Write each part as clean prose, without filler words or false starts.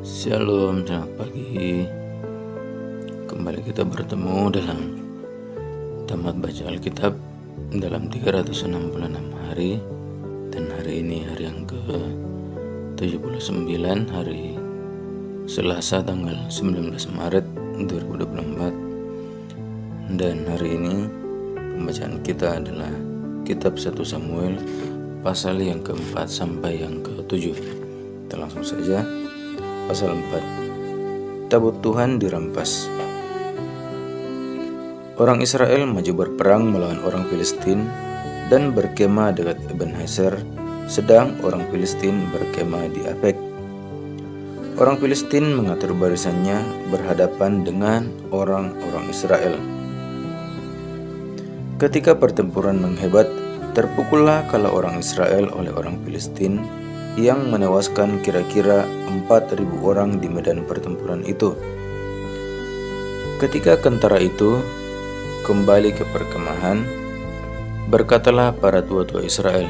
Shalom, selamat pagi. Kembali kita bertemu dalam tamat baca Alkitab dalam 366 hari. Dan hari ini hari yang ke-79, hari Selasa tanggal 19 Maret 2024. Dan hari ini pembacaan kita adalah kitab 1 Samuel pasal yang keempat sampai yang ke-7. Kita langsung saja. Pasal 4. Tabut Tuhan dirampas. Orang Israel maju berperang melawan orang Filistin dan berkemah dekat Ebenezer, sedang orang Filistin berkemah di Afek. Orang Filistin mengatur barisannya berhadapan dengan orang-orang Israel. Ketika pertempuran menghebat, terpukullah kala orang Israel oleh orang Filistin yang menewaskan kira-kira 4.000 orang di medan pertempuran itu. Ketika kentara itu kembali ke perkemahan, berkatalah para tua-tua Israel,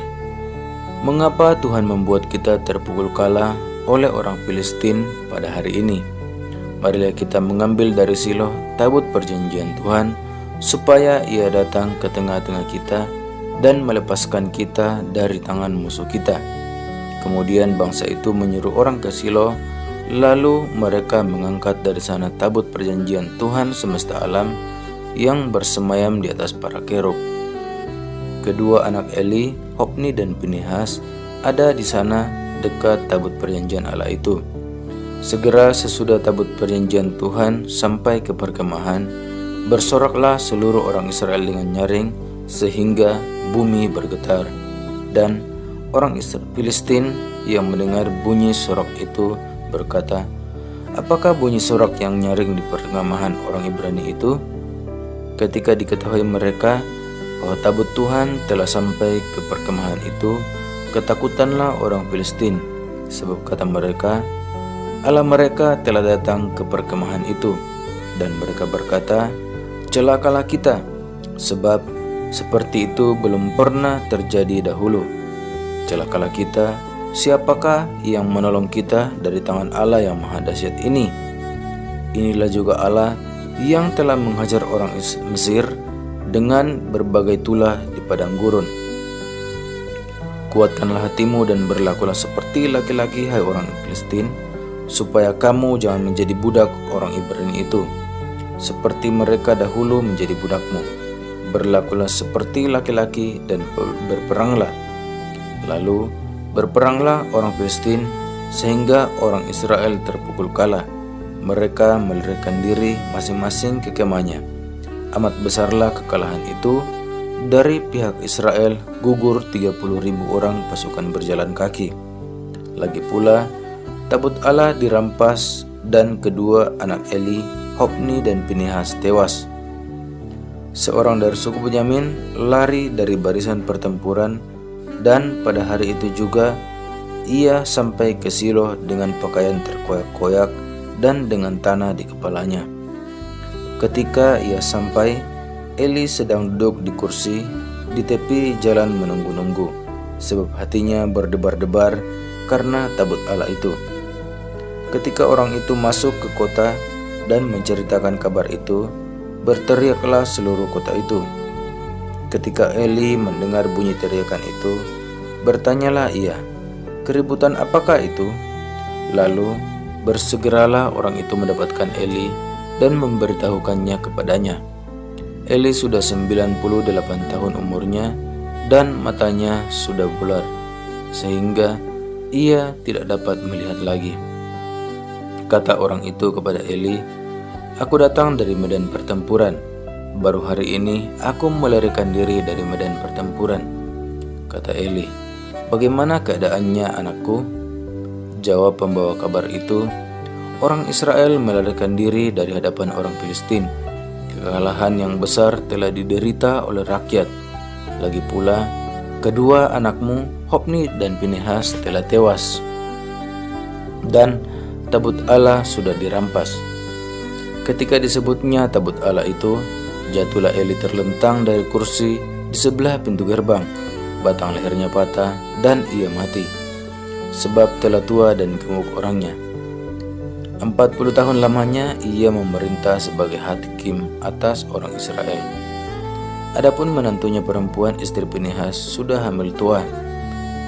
"Mengapa Tuhan membuat kita terpukul kalah oleh orang Filistin pada hari ini? Marilah kita mengambil dari Silo tabut perjanjian Tuhan, supaya ia datang ke tengah-tengah kita dan melepaskan kita dari tangan musuh kita." Kemudian bangsa itu menyuruh orang ke Silo, lalu mereka mengangkat dari sana tabut perjanjian Tuhan semesta alam yang bersemayam di atas para kerub. Kedua anak Eli, Hofni dan Pinehas, ada di sana dekat tabut perjanjian Allah itu. Segera sesudah tabut perjanjian Tuhan sampai ke perkemahan, bersoraklah seluruh orang Israel dengan nyaring sehingga bumi bergetar. Dan orang Filistin yang mendengar bunyi sorak itu berkata, "Apakah bunyi sorak yang nyaring di perkemahan orang Ibrani itu?" Ketika diketahui mereka bahwa tabut Tuhan telah sampai ke perkemahan itu, ketakutanlah orang Filistin, sebab kata mereka, "Allah mereka telah datang ke perkemahan itu." Dan mereka berkata, "Celakalah kita, sebab seperti itu belum pernah terjadi dahulu. Celakalah kita, siapakah yang menolong kita dari tangan Allah yang maha dahsyat ini? Inilah juga Allah yang telah menghajar orang Mesir dengan berbagai tulah di padang gurun. Kuatkanlah hatimu dan berlakulah seperti laki-laki, hai orang Filistin, supaya kamu jangan menjadi budak orang Ibrani itu, seperti mereka dahulu menjadi budakmu. Berlakulah seperti laki-laki dan berperanglah." Lalu berperanglah orang Filistin sehingga orang Israel terpukul kalah. Mereka melarikan diri masing-masing ke kemahnya. Amat besarlah kekalahan itu. Dari pihak Israel gugur 30.000 orang pasukan berjalan kaki. Lagi pula tabut Allah dirampas dan kedua anak Eli, Hofni dan Pinehas tewas. Seorang dari suku Benyamin lari dari barisan pertempuran, dan pada hari itu juga ia sampai ke Silo dengan pakaian terkoyak-koyak dan dengan tanah di kepalanya. Ketika ia sampai, Eli sedang duduk di kursi di tepi jalan menunggu-nunggu, sebab hatinya berdebar-debar karena tabut Allah itu. Ketika orang itu masuk ke kota dan menceritakan kabar itu, berteriaklah seluruh kota itu. Ketika Eli mendengar bunyi teriakan itu, bertanyalah ia, "Keributan apakah itu?" Lalu bersegeralah orang itu mendapatkan Eli dan memberitahukannya kepadanya. Eli sudah 98 tahun umurnya dan matanya sudah bular, sehingga ia tidak dapat melihat lagi. Kata orang itu kepada Eli, "Aku datang dari medan pertempuran. Baru hari ini aku melarikan diri dari medan pertempuran." Kata Eli, "Bagaimana keadaannya, anakku?" Jawab pembawa kabar itu, "Orang Israel melarikan diri dari hadapan orang Filistin. Kekalahan yang besar telah diderita oleh rakyat. Lagi pula, kedua anakmu, Hofni dan Pinehas, telah tewas. Dan tabut Allah sudah dirampas." Ketika disebutnya tabut Allah itu, jatuhlah Eli terlentang dari kursi di sebelah pintu gerbang. Batang lehernya patah dan ia mati. sebab telah tua dan gemuk orangnya. 40 tahun lamanya ia memerintah sebagai hakim atas orang Israel. Adapun menantunya perempuan istri Pinehas sudah hamil tua.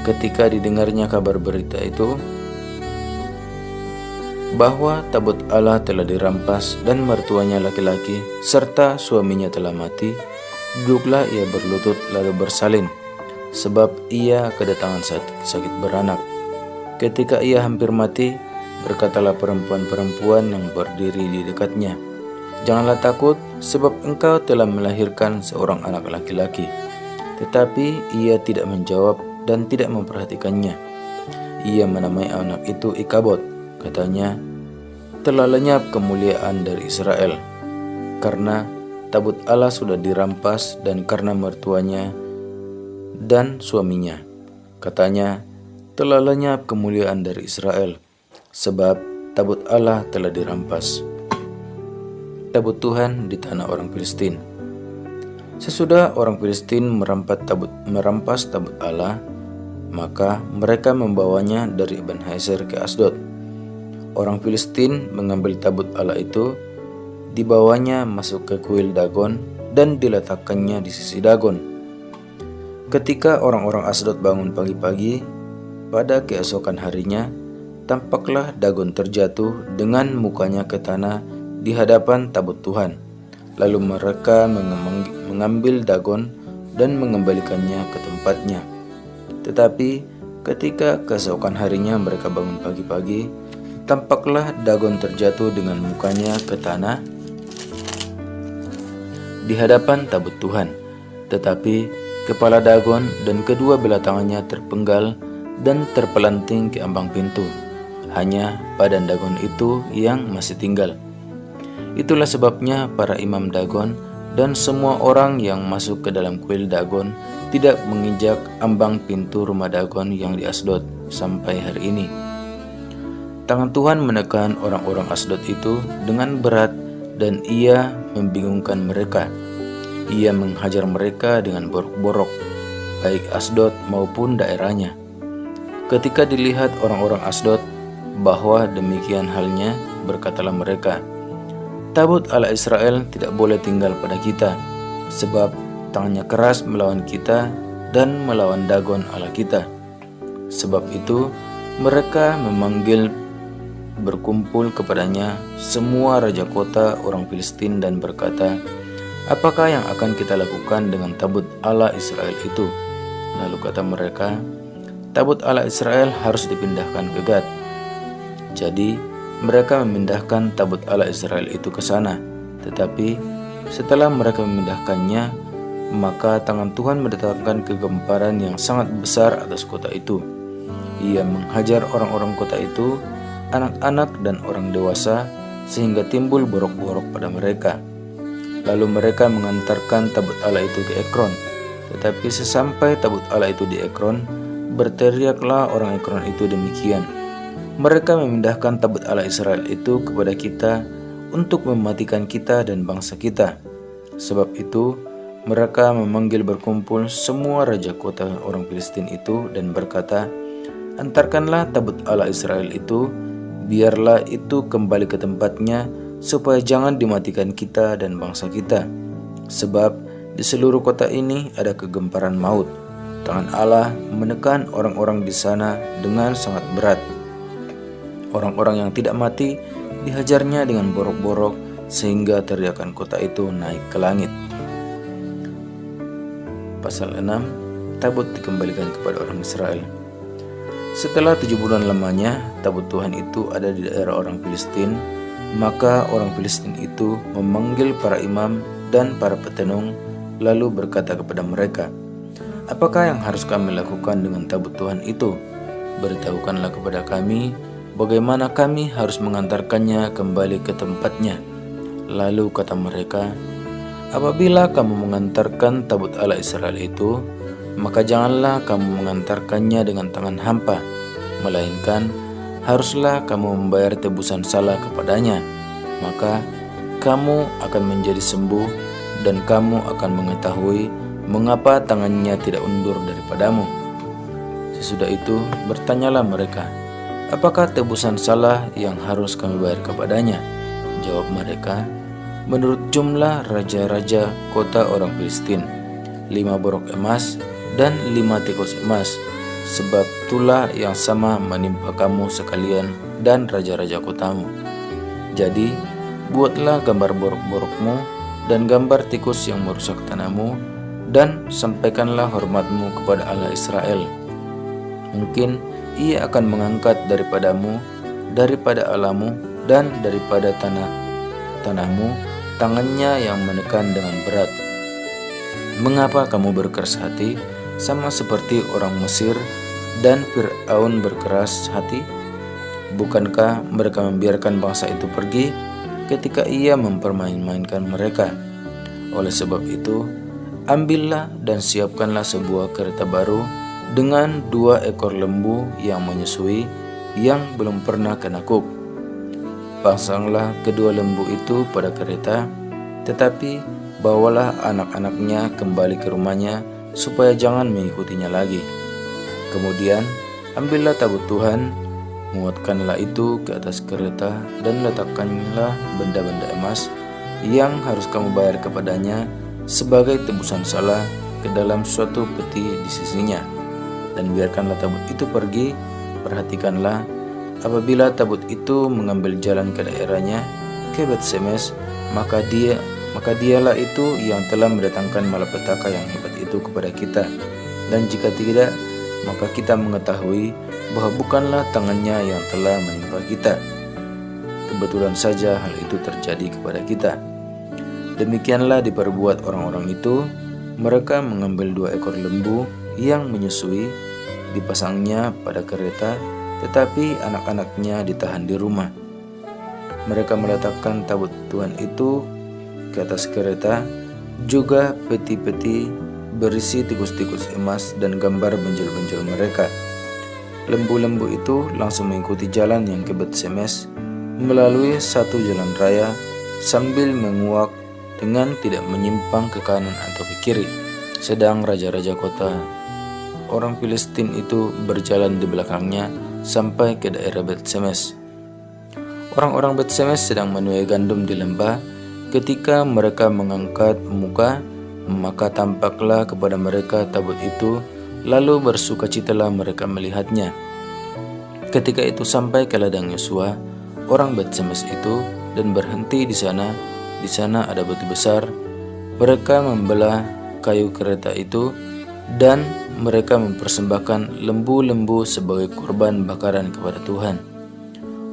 Ketika didengarnya kabar berita itu bahwa tabut Allah telah dirampas dan mertuanya laki-laki serta suaminya telah mati, duduklah ia berlutut lalu bersalin, sebab ia kedatangan sakit beranak. Ketika ia hampir mati, berkatalah perempuan-perempuan yang berdiri di dekatnya, "Janganlah takut, sebab engkau telah melahirkan seorang anak laki-laki." Tetapi ia tidak menjawab dan tidak memperhatikannya. Ia menamai anak itu Ikabod. Katanya, "Telah lenyap kemuliaan dari Israel, karena tabut Allah sudah dirampas dan karena mertuanya dan suaminya." Katanya, "Telah lenyap kemuliaan dari Israel, sebab tabut Allah telah dirampas." Tabut Tuhan di tanah orang Filistin. Sesudah orang Filistin merampas tabut Allah, maka mereka membawanya dari Ebenezer ke Asdod. Orang Filistin mengambil tabut Allah itu, dibawanya masuk ke kuil Dagon dan diletakkannya di sisi Dagon. Ketika orang-orang Asdod bangun pagi-pagi, pada keesokan harinya, tampaklah Dagon terjatuh dengan mukanya ke tanah di hadapan tabut Tuhan. Lalu mereka mengambil Dagon dan mengembalikannya ke tempatnya. Tetapi ketika keesokan harinya mereka bangun pagi-pagi, tampaklah Dagon terjatuh dengan mukanya ke tanah di hadapan tabut Tuhan. Tetapi kepala Dagon dan kedua belah tangannya terpenggal dan terpelanting ke ambang pintu. Hanya badan Dagon itu yang masih tinggal. Itulah sebabnya para imam Dagon dan semua orang yang masuk ke dalam kuil Dagon tidak menginjak ambang pintu rumah Dagon yang di Asdod sampai hari ini. Tangan Tuhan menekan orang-orang Asdod itu dengan berat dan ia membingungkan mereka. Ia menghajar mereka dengan borok-borok, baik Asdod maupun daerahnya. Ketika dilihat orang-orang Asdod bahwa demikian halnya, berkatalah mereka, "Tabut Allah Israel tidak boleh tinggal pada kita, sebab tangannya keras melawan kita dan melawan Dagon Allah kita." Sebab itu mereka memanggil berkumpul kepadanya semua raja kota orang Filistin dan berkata, "Apakah yang akan kita lakukan dengan tabut Allah Israel itu?" Lalu kata mereka, "Tabut Allah Israel harus dipindahkan ke Gad." Jadi mereka memindahkan tabut Allah Israel itu ke sana. Tetapi setelah mereka memindahkannya, maka tangan Tuhan mendatangkan kegemparan yang sangat besar atas kota itu. Ia menghajar orang-orang kota itu, anak-anak dan orang dewasa, sehingga timbul borok-borok pada mereka. Lalu mereka mengantarkan tabut Allah itu ke Ekron. Tetapi sesampai tabut Allah itu di Ekron, berteriaklah orang Ekron itu demikian, "Mereka memindahkan tabut Allah Israel itu kepada kita untuk mematikan kita dan bangsa kita." Sebab itu mereka memanggil berkumpul semua raja kota orang Filistin itu dan berkata, "Antarkanlah tabut Allah Israel itu, biarlah itu kembali ke tempatnya, supaya jangan dimatikan kita dan bangsa kita. Sebab di seluruh kota ini ada kegemparan maut. Tangan Allah menekan orang-orang di sana dengan sangat berat. Orang-orang yang tidak mati dihajarnya dengan borok-borok, sehingga teriakan kota itu naik ke langit." Pasal 6. Tabut dikembalikan kepada orang Israel. Setelah 7 bulan lamanya tabut Tuhan itu ada di daerah orang Filistin, maka orang Filistin itu memanggil para imam dan para petenung, lalu berkata kepada mereka, "Apakah yang harus kami lakukan dengan tabut Tuhan itu? Beritahukanlah kepada kami bagaimana kami harus mengantarkannya kembali ke tempatnya." Lalu kata mereka, "Apabila kamu mengantarkan tabut Allah Israel itu, maka janganlah kamu mengantarkannya dengan tangan hampa, melainkan haruslah kamu membayar tebusan salah kepadanya. Maka kamu akan menjadi sembuh dan kamu akan mengetahui mengapa tangannya tidak undur daripadamu." Sesudah itu bertanyalah mereka, apakah tebusan salah yang harus kami bayar kepadanya? Jawab mereka, menurut jumlah raja-raja kota orang Filistin, 5 borok emas dan 5 tikus emas, sebab itulah yang sama menimpa kamu sekalian dan raja-raja kotamu. Jadi, buatlah gambar borok-borokmu dan gambar tikus yang merusak tanahmu, dan sampaikanlah hormatmu kepada Allah Israel. Mungkin Ia akan mengangkat daripadamu, daripada Allahmu, dan daripada tanahmu, tangannya yang menekan dengan berat. Mengapa kamu berkeras hati, sama seperti orang Mesir dan Fir'aun berkeras hati? Bukankah mereka membiarkan bangsa itu pergi ketika ia mempermain-mainkan mereka? Oleh sebab itu, ambillah dan siapkanlah sebuah kereta baru dengan 2 ekor lembu yang menyusui yang belum pernah kenakuk. Pasanglah kedua lembu itu pada kereta, tetapi bawalah anak-anaknya kembali ke rumahnya supaya jangan mengikutinya lagi. Kemudian ambillah tabut Tuhan, muatkanlah itu ke atas kereta dan letakkanlah benda-benda emas yang harus kamu bayar kepadanya sebagai tebusan salah ke dalam suatu peti di sisinya. Dan biarkanlah tabut itu pergi. Perhatikanlah, apabila tabut itu mengambil jalan ke daerahnya, ke Bet-Semes, maka dialah itu yang telah mendatangkan malapetaka yang hebat itu kepada kita. Dan jika tidak, maka kita mengetahui bahwa bukanlah tangannya yang telah menimpa kita. Kebetulan saja hal itu terjadi kepada kita. Demikianlah diperbuat orang-orang itu. Mereka mengambil 2 ekor lembu yang menyusui, dipasangnya pada kereta, tetapi anak-anaknya ditahan di rumah. Mereka meletakkan tabut Tuhan itu ke atas kereta, juga peti-peti berisi tikus-tikus emas dan gambar benjol-benjol mereka. Lembu-lembu itu langsung mengikuti jalan yang ke Bet-Semes melalui satu jalan raya sambil menguak dengan tidak menyimpang ke kanan atau ke kiri. Sedang raja-raja kota orang Filistin itu berjalan di belakangnya sampai ke daerah Bet-Semes. Orang-orang Bet-Semes sedang menuai gandum di lembah. Ketika mereka mengangkat muka, maka tampaklah kepada mereka tabut itu, lalu bersukacitalah mereka melihatnya. Ketika itu sampai ke ladang Yosua, orang Bet-Semes itu, dan berhenti di sana. Di sana ada batu besar. Mereka membelah kayu kereta itu, dan mereka mempersembahkan lembu-lembu sebagai korban bakaran kepada Tuhan.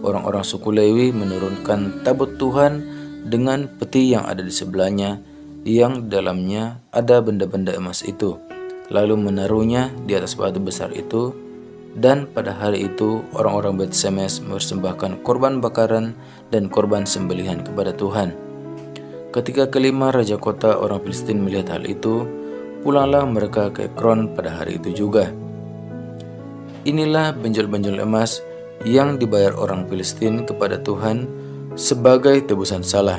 Orang-orang suku Lewi menurunkan tabut Tuhan dengan peti yang ada di sebelahnya, yang dalamnya ada benda-benda emas itu, lalu menaruhnya di atas batu besar itu. Dan pada hari itu orang-orang Bet-Semes mempersembahkan korban bakaran dan korban sembelihan kepada Tuhan. Ketika kelima raja kota orang Filistin melihat hal itu, pulanglah mereka ke Ekron pada hari itu juga. Inilah benjol-benjol emas yang dibayar orang Filistin kepada Tuhan sebagai tebusan salah.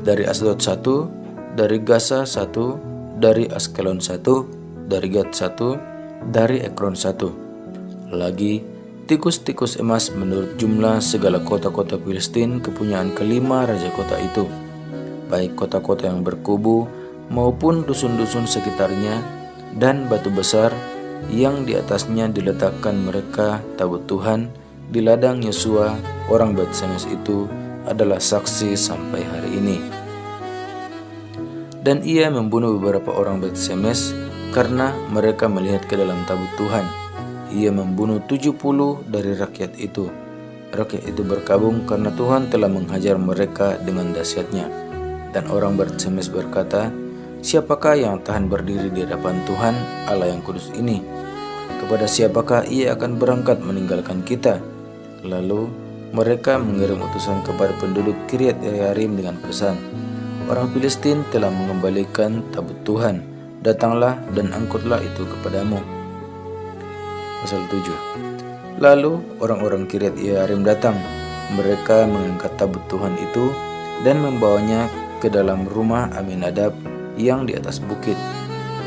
Dari Asdod 1, dari Gaza 1, dari Askelon 1, dari Gat 1, dari Ekron 1. Lagi, tikus-tikus emas menurut jumlah segala kota-kota Filistin kepunyaan kelima raja kota itu, baik kota-kota yang berkubu maupun dusun-dusun sekitarnya, dan batu besar yang di atasnya diletakkan mereka tabut Tuhan di ladang Yosua orang Bet-Semes itu adalah saksi sampai hari ini. Dan ia membunuh beberapa orang Bet-Semes karena mereka melihat ke dalam tabut Tuhan. Ia membunuh 70 dari rakyat itu. Rakyat itu berkabung karena Tuhan telah menghajar mereka dengan dahsyatnya. Dan orang Bet-Semes berkata, siapakah yang tahan berdiri di hadapan Tuhan Allah yang kudus ini? Kepada siapakah ia akan berangkat meninggalkan kita? Lalu mereka mengirim utusan kepada penduduk Kiryat Yearim dengan pesan, orang Filistin telah mengembalikan tabut Tuhan. Datanglah dan angkutlah itu kepadamu. Pasal 7. Lalu orang-orang Kiryat Yearim datang. Mereka mengangkat tabut Tuhan itu dan membawanya ke dalam rumah Aminadab yang di atas bukit,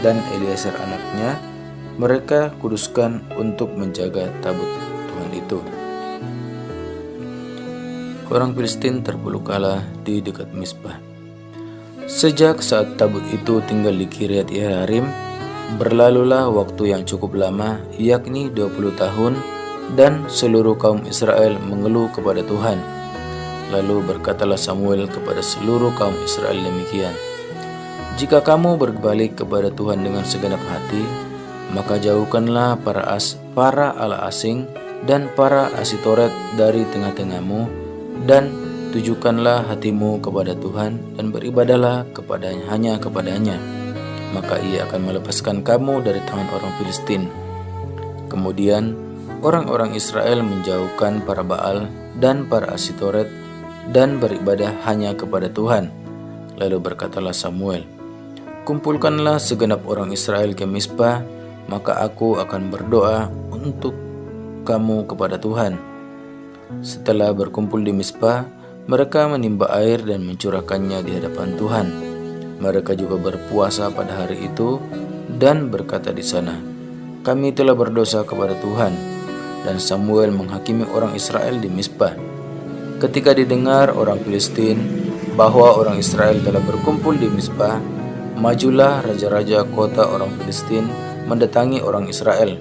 dan Eliezer anaknya mereka kuduskan untuk menjaga tabut Tuhan itu. Orang Filistin terpulukalah di dekat Mizpah. Sejak saat tabut itu tinggal di Kiryat Yearim, berlalulah waktu yang cukup lama, yakni 20 tahun, dan seluruh kaum Israel mengeluh kepada Tuhan. Lalu berkatalah Samuel kepada seluruh kaum Israel demikian, "Jika kamu berbalik kepada Tuhan dengan segenap hati, maka jauhkanlah para ala asing dan para Asitoret dari tengah-tengahmu, dan tujukanlah hatimu kepada Tuhan dan beribadahlah hanya kepadanya. Maka ia akan melepaskan kamu dari tangan orang Filistin." Kemudian orang-orang Israel menjauhkan para Baal dan para Asitoret dan beribadah hanya kepada Tuhan. Lalu berkatalah Samuel, "Kumpulkanlah segenap orang Israel ke Mizpah, maka aku akan berdoa untuk kamu kepada Tuhan." Setelah berkumpul di Mizpah, mereka menimba air dan mencurahkannya di hadapan Tuhan. Mereka juga berpuasa pada hari itu dan berkata di sana, "Kami telah berdosa kepada Tuhan." Dan Samuel menghakimi orang Israel di Mizpah. Ketika didengar orang Filistin bahwa orang Israel telah berkumpul di Mizpah, majulah raja-raja kota orang Filistin mendatangi orang Israel.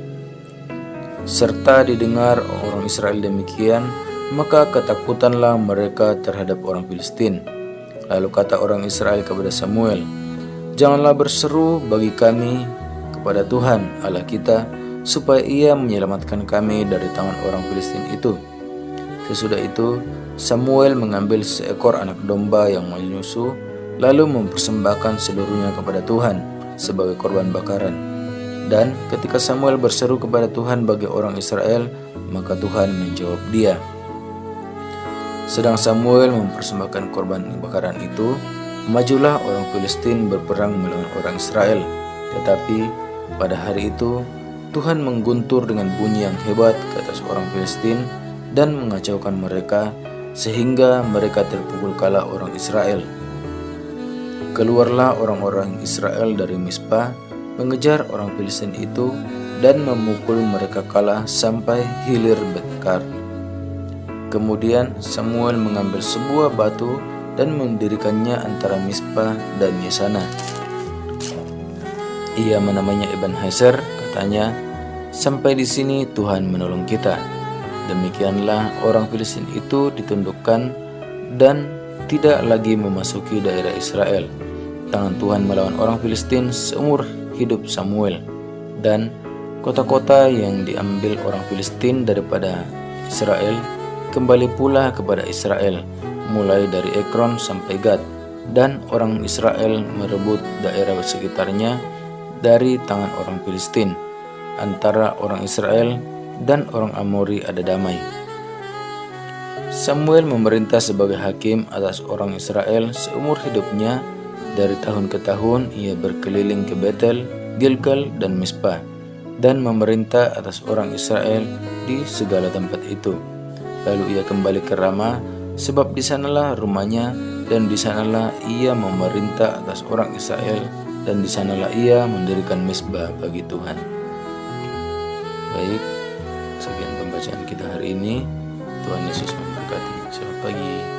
Serta didengar orang Israel demikian, maka ketakutanlah mereka terhadap orang Filistin. Lalu kata orang Israel kepada Samuel, "Janganlah berseru bagi kami kepada Tuhan Allah kita, supaya ia menyelamatkan kami dari tangan orang Filistin itu." Sesudah itu Samuel mengambil seekor anak domba yang menyusu, lalu mempersembahkan seluruhnya kepada Tuhan sebagai korban bakaran. Dan ketika Samuel berseru kepada Tuhan bagi orang Israel, maka Tuhan menjawab dia. Sedang Samuel mempersembahkan korban bakaran itu, majulah orang Filistin berperang melawan orang Israel. Tetapi pada hari itu Tuhan mengguntur dengan bunyi yang hebat ke atas orang Filistin dan mengacaukan mereka, sehingga mereka terpukul kalah orang Israel. Keluarlah orang-orang Israel dari Mizpah, mengejar orang Filistin itu dan memukul mereka kalah sampai hilir Betkar. Kemudian Samuel mengambil sebuah batu dan mendirikannya antara Mizpah dan Yesana. Ia menamanya Ebenezer, katanya, "Sampai di sini Tuhan menolong kita." Demikianlah orang Filistin itu ditundukkan dan tidak lagi memasuki daerah Israel. Tangan Tuhan melawan orang Filistin seumur hidup Samuel, dan kota-kota yang diambil orang Filistin daripada Israel kembali pula kepada Israel, mulai dari Ekron sampai Gad, dan orang Israel merebut daerah sekitarnya dari tangan orang Filistin. Antara orang Israel dan orang Amori ada damai. Samuel memerintah sebagai hakim atas orang Israel seumur hidupnya. Dari tahun ke tahun ia berkeliling ke Betel, Gilgal, dan Mizpah, dan memerintah atas orang Israel di segala tempat itu. Lalu ia kembali ke Rama, sebab di sanalah rumahnya, dan di sanalah ia memerintah atas orang Israel, dan di sanalah ia mendirikan mezbah bagi Tuhan. Baik, sekian pembacaan kita hari ini. Tuhan Yesus memberkati. Selamat pagi.